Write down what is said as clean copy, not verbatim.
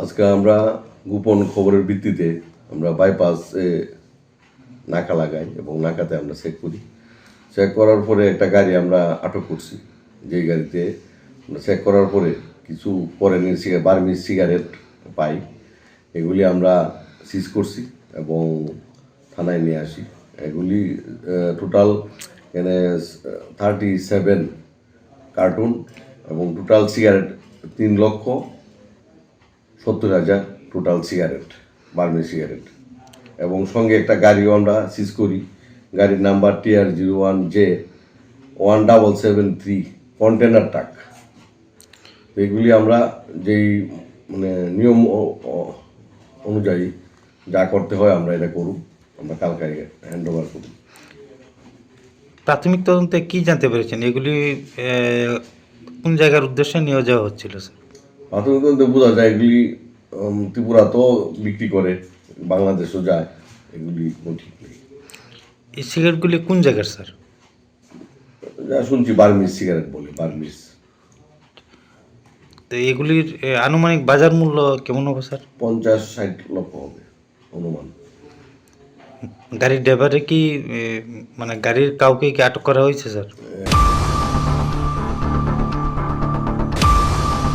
আজকে আমরা গোপন খবরের ভিত্তিতে আমরা বাইপাসে নাকা লাগাই এবং নাকাতে আমরা চেক করি। চেক করার পরে একটা গাড়ি আমরা আটক করছি, যেই গাড়িতে আমরা চেক করার পরে কিছু ফরেনের বার্মিজ সিগারেট পাই। এগুলি আমরা সিজ করছি এবং থানায় নিয়ে আসি। এগুলি টোটাল এখানে 37 কার্টুন এবং total cigarette 3,70,000 total cigarette, vermi cigarette. এবং সঙ্গে একটা গাড়িও আমরা সিজ করি, গাড়ির নাম্বার TR01J1773 কন্টেনার ট্রাক। এগুলি আমরা যেই নিয়ম অনুযায়ী যা করতে হয় আমরা এটা করব, আমরা কালকে হ্যান্ড ওভার করব। প্রাথমিক তদন্তে কি জানতে পেরেছেন এগুলি কোন জায়গার উদ্দেশ্যে নিয়ে যাওয়া হচ্ছিল স্যার? প্রাথমিক তদন্তে বোঝা যায় এগুলি ত্রিপুরাতেও বিক্রি করে, বাংলাদেশও যায়, এগুলি ঠিক নেই। এই সিগারেটগুলি কোন জায়গার স্যার? যা শুনছি বার্মিজ সিগারেট বলে, বার্মিজ। তো এগুলির আনুমানিক বাজার মূল্য কেমন হবে স্যার? 50-60 লক্ষ হবে অনুমান। গাড়ির ড্রাইভারে কি গাড়ির কাউকে কি আটক করা হয়েছে স্যার?